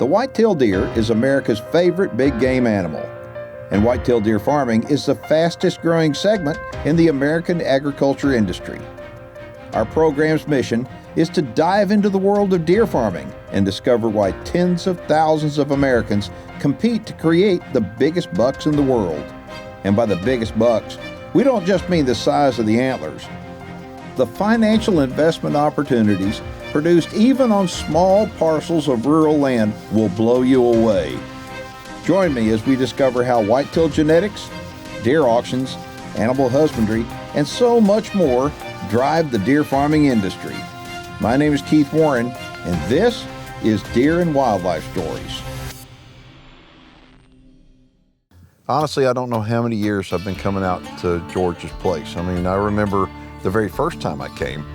The white-tailed deer is America's favorite big game animal, and white-tailed deer farming is the fastest growing segment in the American agriculture industry. Our program's mission is to dive into the world of deer farming and discover why tens of thousands of Americans compete to create the biggest bucks in the world. And by the biggest bucks, we don't just mean the size of the antlers. The financial investment opportunities produced even on small parcels of rural land will blow you away. Join me as we discover how whitetail genetics, deer auctions, animal husbandry, and so much more drive the deer farming industry. My name is Keith Warren, and this is Deer and Wildlife Stories. Honestly, I don't know how many years I've been coming out to George's place. I mean, I remember the very first time I came,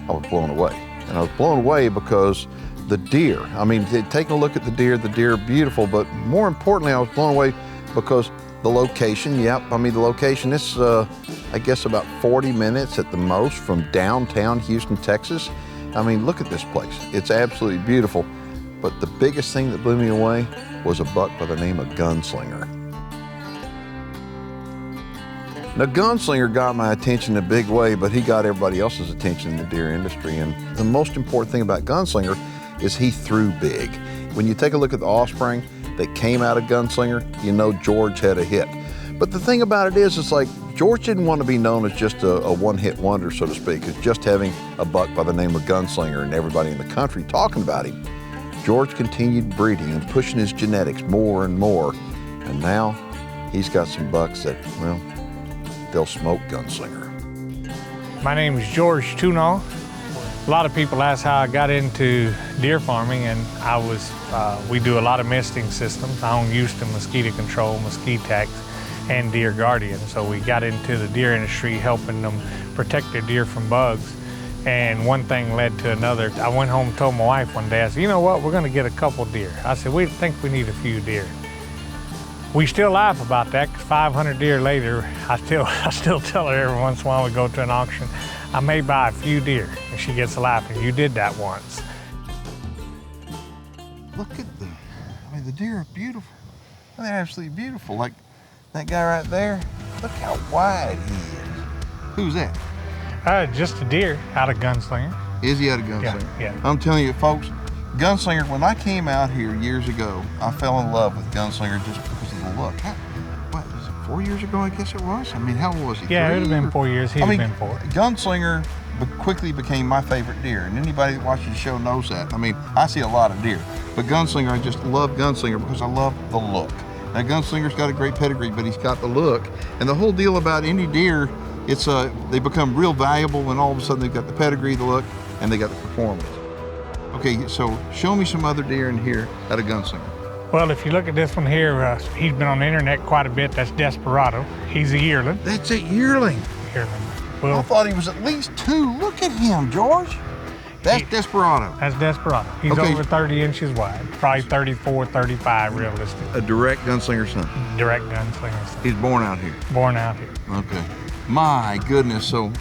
I was blown away. And I was blown away because the deer, I mean, taking a look at the deer are beautiful, but more importantly, I was blown away because the location, the location is, I guess, about 40 minutes at the most from downtown Houston, Texas. I mean, look at this place. It's absolutely beautiful. But the biggest thing that blew me away was a buck by the name of Gunslinger. Now, Gunslinger got my attention in a big way, but he got everybody else's attention in the deer industry. And the most important thing about Gunslinger is he threw big. When you take a look at the offspring that came out of Gunslinger, you know George had a hit. But the thing about it is, it's like George didn't want to be known as just a one-hit wonder, so to speak, as just having a buck by the name of Gunslinger and everybody in the country talking about him. George continued breeding and pushing his genetics more and more. And now he's got some bucks that, well, they'll smoke Gunslinger. My name is George Tunal. A lot of people ask how I got into deer farming, and we do a lot of misting systems. I own Houston Mosquito Control, Mosquitax, and Deer Guardian. So we got into the deer industry helping them protect their deer from bugs. And one thing led to another. I went home and told my wife one day, I said, you know what, we're gonna get a couple deer. I said, we think we need a few deer. We still laugh about that, 'cause 500 deer later, I still tell her every once in a while we go to an auction, I may buy a few deer, and she gets laughing. You did that once. Look at the deer are beautiful. They're absolutely beautiful. Like that guy right there, look how wide he is. Who's that? Just a deer out of Gunslinger. Is he out of Gunslinger? Yeah. I'm telling you, folks, Gunslinger, when I came out here years ago, I fell in love with Gunslinger just because of the look. What, was it 4 years ago, I guess it was? I mean, how old was he? Yeah, it would have been or, 4 years. He'd have been 4. Gunslinger quickly became my favorite deer, and anybody that watches the show knows that. I mean, I see a lot of deer, but Gunslinger, I just love Gunslinger because I love the look. Now, Gunslinger's got a great pedigree, but he's got the look. And the whole deal about any deer, it's they become real valuable when all of a sudden they've got the pedigree, the look, and they got the performance. Okay, so show me some other deer in here out of Gunslinger. Well, if you look at this one here, he's been on the internet quite a bit. That's Desperado. He's a yearling. That's a yearling. Well, I thought he was at least 2. Look at him, George. That's Desperado. That's Desperado. He's over 30 inches wide, probably 34, 35 realistic. A direct Gunslinger son. Direct Gunslinger son. He's born out here. Born out here. Okay. My goodness, so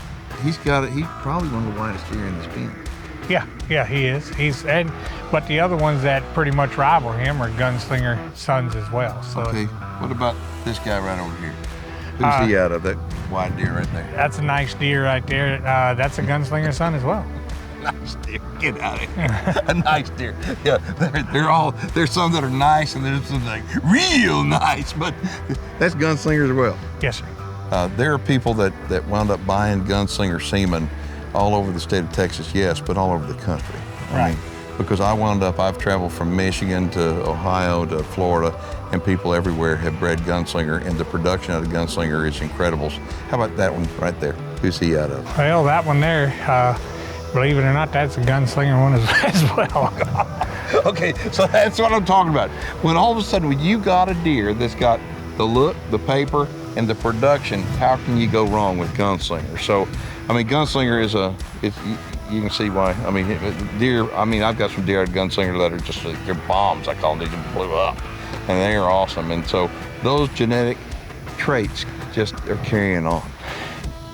he's probably one of the widest deer in this pen. Yeah, he is. But the other ones that pretty much rival him are Gunslinger sons as well. So okay, what about this guy right over here? Who's he out of, that wide deer right there? That's a nice deer right there. That's a Gunslinger son as well. Nice deer, get out of here. A nice deer. Yeah, there's some that are nice and there's some like real nice, but that's Gunslinger as well. Yes, sir. There are people that wound up buying Gunslinger semen all over the state of Texas, yes, but all over the country. Right. I mean, because I've traveled from Michigan to Ohio to Florida, and people everywhere have bred Gunslinger, and the production out of Gunslinger is incredible. How about that one right there? Who's he out of? Well, that one there, believe it or not, that's a Gunslinger one as well. Okay, so that's what I'm talking about. When all of a sudden, when you got a deer that's got the look, the paper, and the production, how can you go wrong with Gunslinger? So, I mean, Gunslinger is you can see why. I mean, deer, I've got some deer out of Gunslinger that are just, they're bombs, I call them. They just blew up, and they are awesome. And so those genetic traits just are carrying on.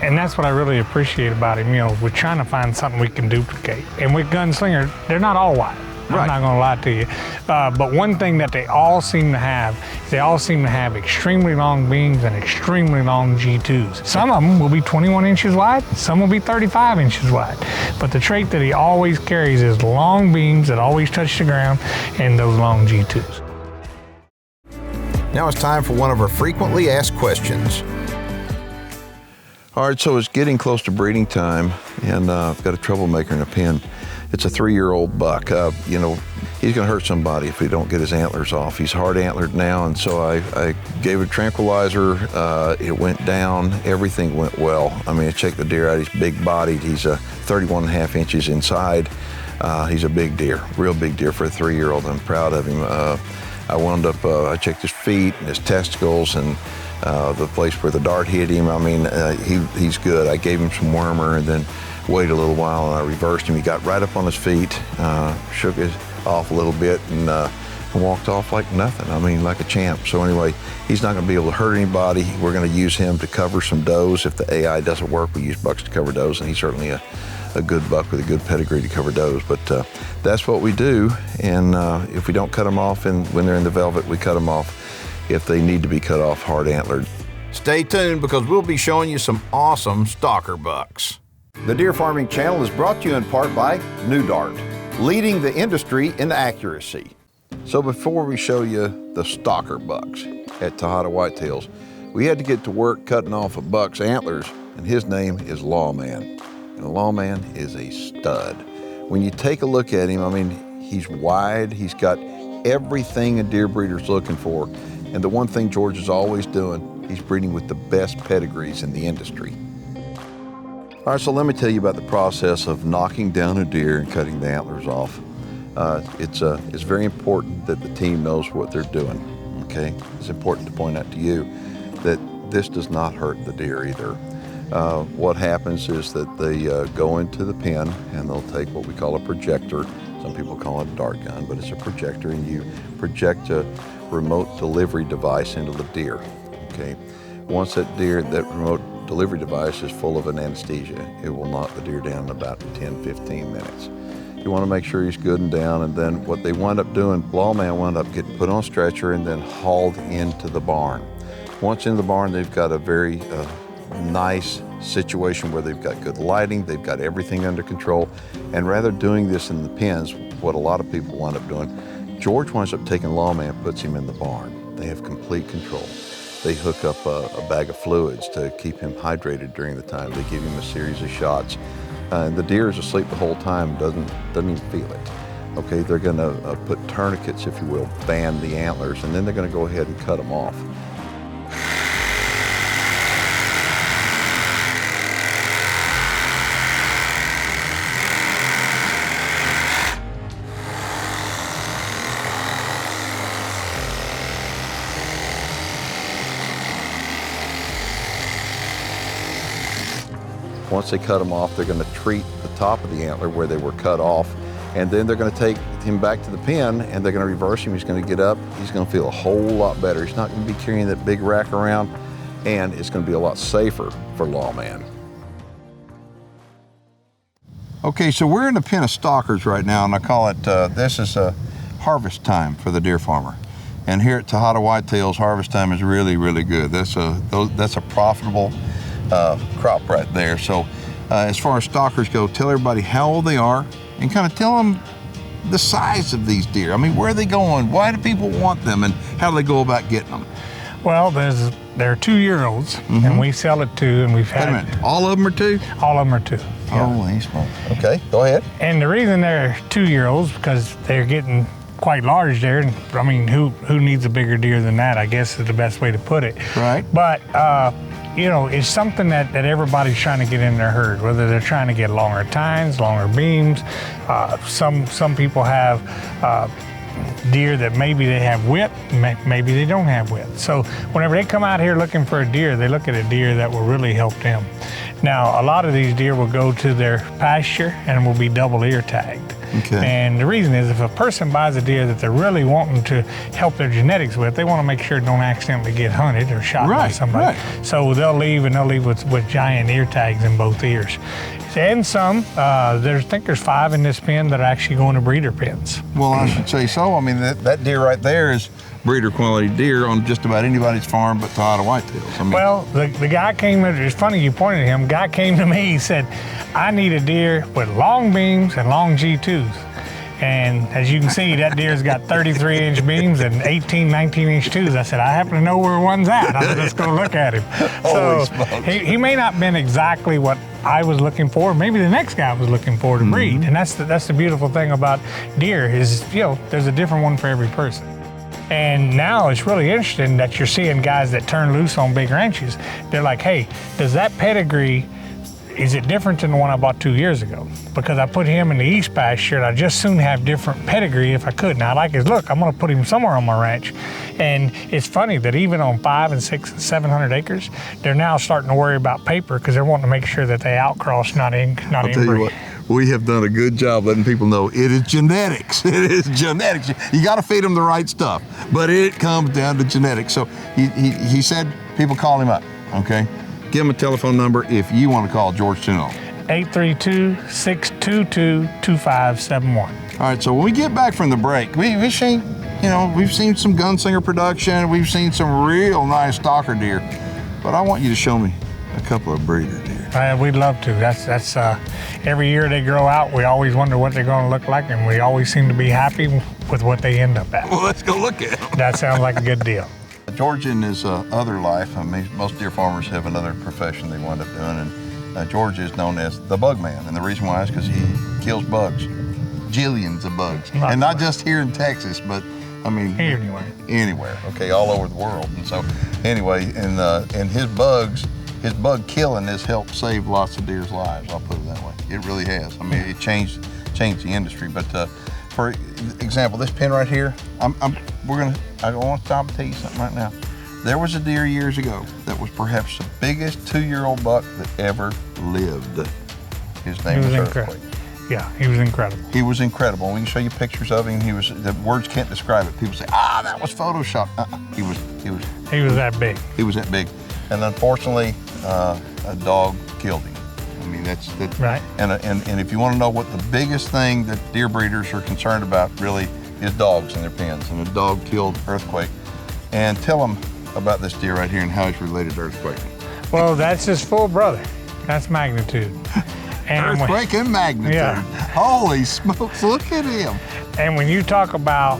And that's what I really appreciate about him. You know, we're trying to find something we can duplicate. And with Gunslinger, they're not all white. I'm not gonna lie to you. But one thing that they all seem to have is they all seem to have extremely long beams and extremely long G2s. Some of them will be 21 inches wide, some will be 35 inches wide. But the trait that he always carries is long beams that always touch the ground and those long G2s. Now it's time for one of our frequently asked questions. All right, so it's getting close to breeding time, and I've got a troublemaker in a pen. It's a 3-year-old buck. You know, he's gonna hurt somebody if we don't get his antlers off. He's hard antlered now, and so I gave a tranquilizer. It went down, everything went well. I mean, I checked the deer out, he's big bodied. He's 31.5 inches inside. He's a big deer, real big deer for a 3-year-old. I'm proud of him. I wound up, I checked his feet and his testicles and the place where the dart hit him. I mean, he's good. I gave him some wormer and then waited a little while, and I reversed him. He got right up on his feet, shook it off a little bit, and walked off like nothing. I mean, like a champ. So anyway, he's not gonna be able to hurt anybody. We're gonna use him to cover some does. If the AI doesn't work, we use bucks to cover does, and he's certainly a good buck with a good pedigree to cover does. But that's what we do, and if we don't cut them off when they're in the velvet, we cut them off if they need to be cut off hard antlered. Stay tuned, because we'll be showing you some awesome stalker bucks. The Deer Farming Channel is brought to you in part by New Dart, leading the industry in accuracy. So before we show you the stalker bucks at Tajada Whitetails, we had to get to work cutting off a buck's antlers, and his name is Lawman. And Lawman is a stud. When you take a look at him, I mean, he's wide, he's got everything a deer breeder's looking for. And the one thing George is always doing, he's breeding with the best pedigrees in the industry. All right, so let me tell you about the process of knocking down a deer and cutting the antlers off. It's very important that the team knows what they're doing, okay? It's important to point out to you that this does not hurt the deer either. What happens is that they go into the pen and they'll take what we call a projector. Some people call it a dart gun, but it's a projector, and you project a remote delivery device into the deer, okay? Once that remote delivery device is full of an anesthesia, it will knock the deer down in about 10-15 minutes. You want to make sure he's good and down, and then what they wind up doing, Lawman wound up getting put on a stretcher and then hauled into the barn. Once in the barn, they've got a very nice situation where they've got good lighting, they've got everything under control, and rather doing this in the pens, what a lot of people wind up doing, George winds up taking Lawman, puts him in the barn. They have complete control. They hook up a bag of fluids to keep him hydrated during the time. They give him a series of shots. And the deer is asleep the whole time, doesn't even feel it. Okay, they're gonna put tourniquets, if you will, band the antlers, and then they're gonna go ahead and cut them off. Once they cut them off, they're going to treat the top of the antler where they were cut off, and then they're going to take him back to the pen, and they're going to reverse him. He's going to get up. He's going to feel a whole lot better. He's not going to be carrying that big rack around, and it's going to be a lot safer for Lawman. Okay, so we're in a pen of stalkers right now, and I call it, this is a harvest time for the deer farmer. And here at Tajada Whitetails, harvest time is really, really good. That's a profitable crop right there. So as far as stalkers go, tell everybody how old they are and kind of tell them the size of these deer. I mean, where are they going? Why do people want them, and how do they go about getting them? Well, they're 2-year-olds, and we sell it to, and we've had... Wait a minute, all of them are 2? All of them are 2. Yeah. Holy smokes. Okay, go ahead. And the reason they're 2-year-olds because they're getting quite large there. And I mean, who needs a bigger deer than that, I guess is the best way to put it. Right. But, you know, it's something that everybody's trying to get in their herd, whether they're trying to get longer tines, longer beams. Some people have deer that maybe they have width, maybe they don't have width. So whenever they come out here looking for a deer, they look at a deer that will really help them. Now, a lot of these deer will go to their pasture and will be double ear tagged. Okay. And the reason is if a person buys a deer that they're really wanting to help their genetics with, they want to make sure it don't accidentally get hunted or shot by somebody. Right. So they'll leave with giant ear tags in both ears. And some, I think there's 5 in this pen that are actually going to breeder pens. Well, I should say so. I mean, that deer right there is breeder quality deer on just about anybody's farm but Tajada Whitetails. I mean, well, the guy came, it's funny you pointed at him, guy came to me, he said, I need a deer with long beams and long G2s. And as you can see, that deer's got 33-inch beams and 18, 19-inch twos. I said, I happen to know where one's at. I'm just going to look at him. So he may not have been exactly what I was looking for. Maybe the next guy was looking for to breed. And that's the beautiful thing about deer is, there's a different one for every person. And now it's really interesting that you're seeing guys that turn loose on big ranches. They're like, hey, does that pedigree, is it different than the one I bought 2 years ago? Because I put him in the east pasture and I just soon have different pedigree if I could. Now I like his look, I'm gonna put him somewhere on my ranch. And it's funny that even on 500 and 600 and 700 acres, they're now starting to worry about paper because they're wanting to make sure that they outcross, not inbreed. I'll tell you what, we have done a good job letting people know it is genetics. It is genetics. You got to feed them the right stuff, but it comes down to genetics. So he said people call him up, okay? Give him a telephone number if you want to call George Tunal. 832-622-2571. All right, so when we get back from the break, we've seen some Gunslinger production, we've seen some real nice stalker deer, but I want you to show me a couple of breeder deer. We'd love to. That's every year they grow out, we always wonder what they're going to look like, and we always seem to be happy with what they end up at. Well, let's go look at them. That sounds like a good deal. George in his other life, I mean, most deer farmers have another profession they wind up doing, and George is known as the bug man, and the reason why is because he kills bugs, jillions of bugs, and not just here in Texas, but I mean anywhere, okay, all over the world. And so anyway, and his bug killing has helped save lots of deer's lives. I'll put it that way. It really has. I mean, it changed the industry. But for example, this pen right here, I want to stop and tell you something right now. There was a deer years ago that was perhaps the biggest 2-year-old buck that ever lived. His name was Earthquake. Yeah, he was incredible. He was incredible. We can show you pictures of him. The words can't describe it. People say, that was Photoshop. He was that big. He was that big. And unfortunately, a dog killed him. I mean, that's right. And if you want to know what the biggest thing that deer breeders are concerned about really is dogs in their pens. And a dog killed Earthquake. And tell them about this deer right here and how he's related to Earthquake. Well, that's his full brother. That's Magnitude. And Earthquake and Magnitude. Yeah. Holy smokes, look at him. And when you talk about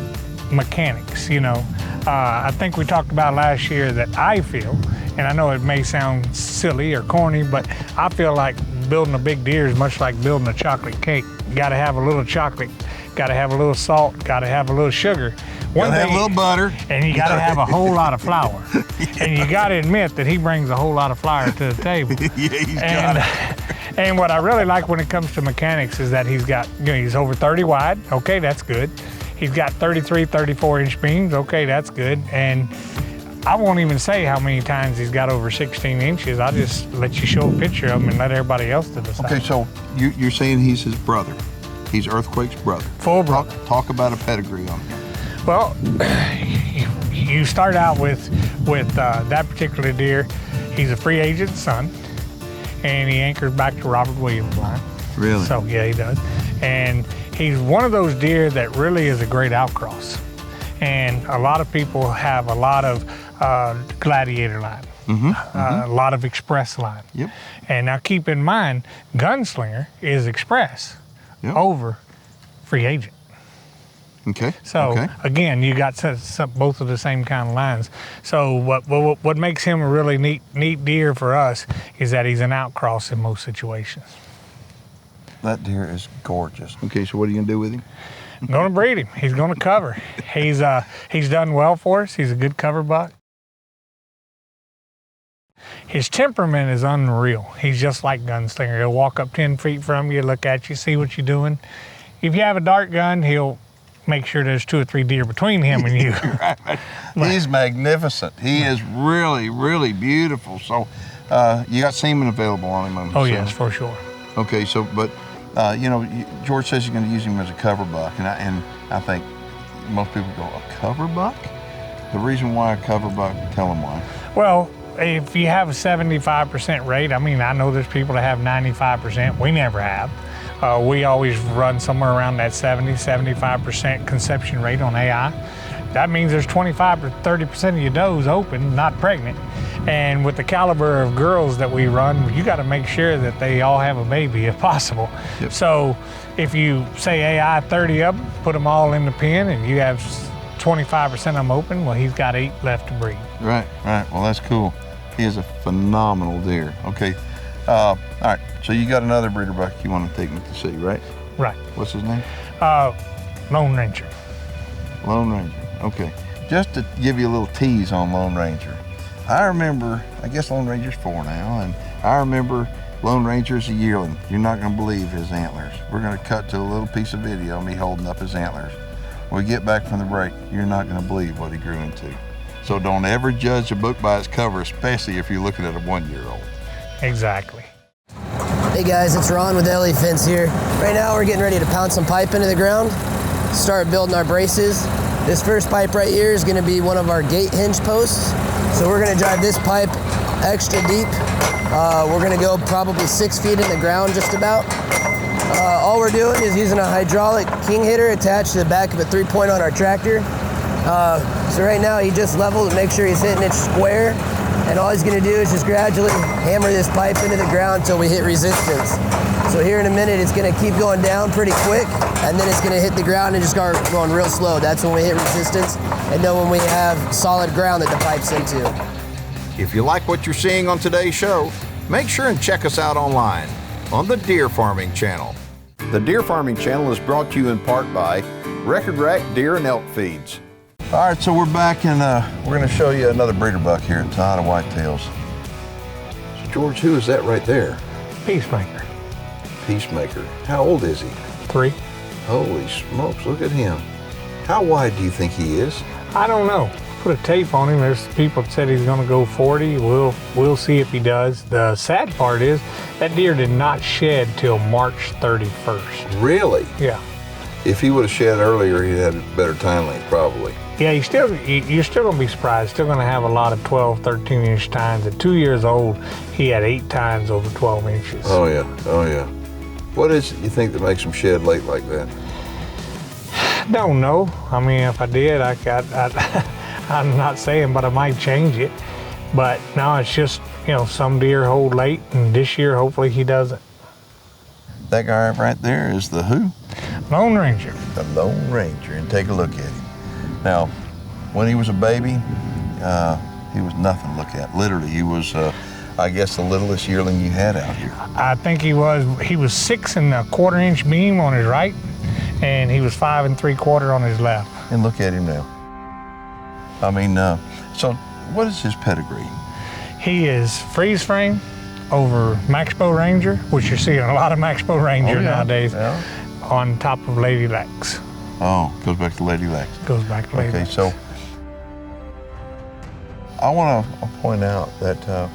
mechanics, I think we talked about last year that I feel, and I know it may sound silly or corny, but I feel like building a big deer is much like building a chocolate cake. You gotta have a little chocolate, gotta have a little salt, gotta have a little sugar. Gotta have a little butter. And you gotta have a whole lot of flour. Yeah. And you gotta admit that he brings a whole lot of flour to the table. And what I really like when it comes to mechanics is that he's got, he's over 30 wide. Okay, that's good. He's got 33, 34-inch beams. Okay, that's good. And I won't even say how many times he's got over 16 inches. I'll just let you show a picture of him and let everybody else to decide. Okay, so you're saying he's his brother. He's Earthquake's brother. Full brother. Talk about a pedigree on him. Well, you start out with that particular deer. He's a free agent son, and he anchors back to Robert Williams line. Really? So yeah, he does. And he's one of those deer that really is a great outcross. And a lot of people have a lot of gladiator line, a lot of express line. Yep. And now keep in mind, Gunslinger is express over free agent. Okay. So again, you got both of the same kind of lines. So what makes him a really neat deer for us is that he's an outcross in most situations. That deer is gorgeous. Okay, so what are you gonna do with him? I'm gonna breed him. He's gonna cover. He's done well for us. He's a good cover buck. His temperament is unreal. He's just like Gunslinger. He'll walk up 10 feet from you, look at you, see what you're doing. If you have a dart gun, he'll make sure there's 2 or 3 deer between him and you. Right. He's magnificent. He is really, really beautiful. So you got semen available on him. Oh yes, for sure. Okay, so but George says he's going to use him as a cover buck, and I think most people go, a cover buck? The reason why a cover buck, tell them why. Well, if you have a 75% rate, I mean, I know there's people that have 95%. We never have. We always run somewhere around that 75% conception rate on AI. That means there's 25 or 30% of your does open, not pregnant. And with the caliber of girls that we run, you got to make sure that they all have a baby if possible. Yep. So if you say AI 30 of them, put them all in the pen, and you have 25% of them open, well, he's got 8 left to breed. Right. Well, that's cool. He is a phenomenal deer. Okay. All right. So you got another breeder buck you want to take me to see, right? Right. What's his name? Lone Ranger. Lone Ranger. Okay. Just to give you a little tease on Lone Ranger. I remember, I guess Lone Ranger's 4 now, and I remember Lone Ranger's a yearling. You're not going to believe his antlers. We're going to cut to a little piece of video of me holding up his antlers. When we get back from the break, you're not going to believe what he grew into. So don't ever judge a book by its cover, especially if you're looking at a 1-year-old. Exactly. Hey guys, it's Ron with LA Fence here. Right now we're getting ready to pound some pipe into the ground, start building our braces. This first pipe right here is going to be one of our gate hinge posts. So we're going to drive this pipe extra deep. We're going to go probably 6 feet in the ground just about. All we're doing is using a hydraulic king hitter attached to the back of a 3-point on our tractor. So right now he just leveled to make sure he's hitting it square. And all he's going to do is just gradually hammer this pipe into the ground until we hit resistance. So here in a minute, it's going to keep going down pretty quick, and then it's going to hit the ground and just start going real slow. That's when we hit resistance, and then when we have solid ground that the pipe's into. If you like what you're seeing on today's show, make sure and check us out online on the Deer Farming Channel. The Deer Farming Channel is brought to you in part by Record Rack Deer and Elk Feeds. All right, so we're back, and we're going to show you another breeder buck here at Tajada Whitetails. So George, who is that right there? Peacemaker. Peacemaker. How old is he? 3. Holy smokes, look at him. How wide do you think he is? I don't know. Put a tape on him. There's people that said he's going to go 40. We'll see if he does. The sad part is that deer did not shed till March 31st. Really? Yeah. If he would have shed earlier, he'd had a better time length, probably. Yeah, you're still going to be surprised. Still going to have a lot of 12, 13-inch tines. At 2 years old, he had 8 tines over 12 inches. Oh, yeah. What is it you think that makes him shed late like that? Don't know. I mean, if I did, I'm not saying, but I might change it. But no, it's just, some deer hold late, and this year, hopefully, he doesn't. That guy right there is the who? Lone Ranger. The Lone Ranger, and take a look at him. Now, when he was a baby, he was nothing to look at. Literally, he was, I guess, the littlest yearling you had out here. I think he was 6 1/4 inch beam on his right, and he was 5 3/4 on his left. And look at him now. I mean, so what is his pedigree? He is freeze frame over Maxbow Ranger, which you're seeing a lot of Maxbow Ranger nowadays, on top of Lady Lex. Oh, goes back to Lady Lex. Goes back to Lady Lex. Okay, so I want to point out that,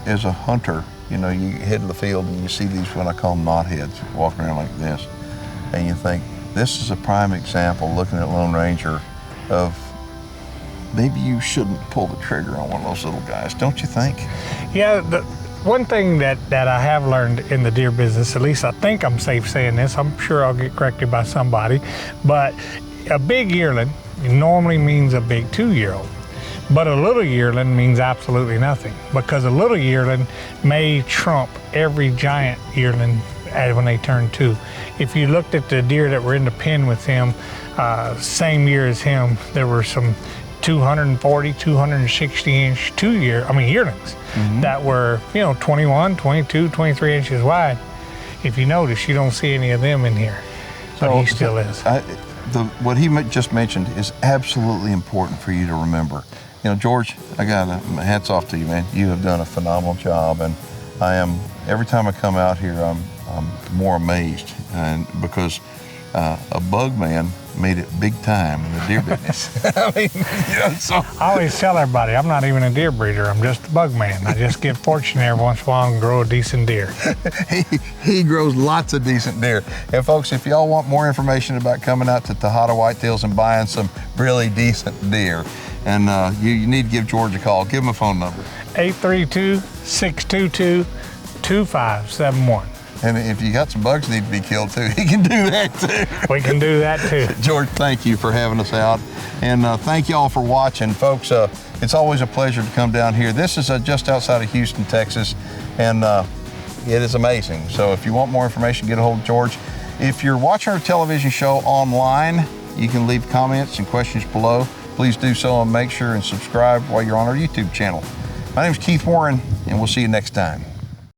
as a hunter, you head to the field and you see these, what I call knotheads, walking around like this, and you think, this is a prime example, looking at Lone Ranger, of maybe you shouldn't pull the trigger on one of those little guys, don't you think? Yeah, the one thing that I have learned in the deer business, at least I think I'm safe saying this, I'm sure I'll get corrected by somebody, but a big yearling normally means a big 2-year-old. But a little yearling means absolutely nothing, because a little yearling may trump every giant yearling when they turn 2. If you looked at the deer that were in the pen with him, same year as him, there were some 240, 260-inch yearlings that were, 21, 22, 23 inches wide. If you notice, you don't see any of them in here, but he still is. What he just mentioned is absolutely important for you to remember. George, I got my hats off to you, man. You have done a phenomenal job, and every time I come out here, I'm more amazed, and because a bug man made it big time in the deer business. I mean, so. I always tell everybody, I'm not even a deer breeder, I'm just a bug man. I just get fortunate every once in a while and grow a decent deer. he grows lots of decent deer. And folks, if y'all want more information about coming out to Tajada Whitetails and buying some really decent deer, and you need to give George a call. Give him a phone number. 832-622-2571. And if you got some bugs that need to be killed too, he can do that too. We can do that too. George, thank you for having us out. And thank y'all for watching. Folks, it's always a pleasure to come down here. This is just outside of Houston, Texas, and it is amazing. So if you want more information, get a hold of George. If you're watching our television show online, you can leave comments and questions below. Please do so, and make sure and subscribe while you're on our YouTube channel. My name is Keith Warren, and we'll see you next time.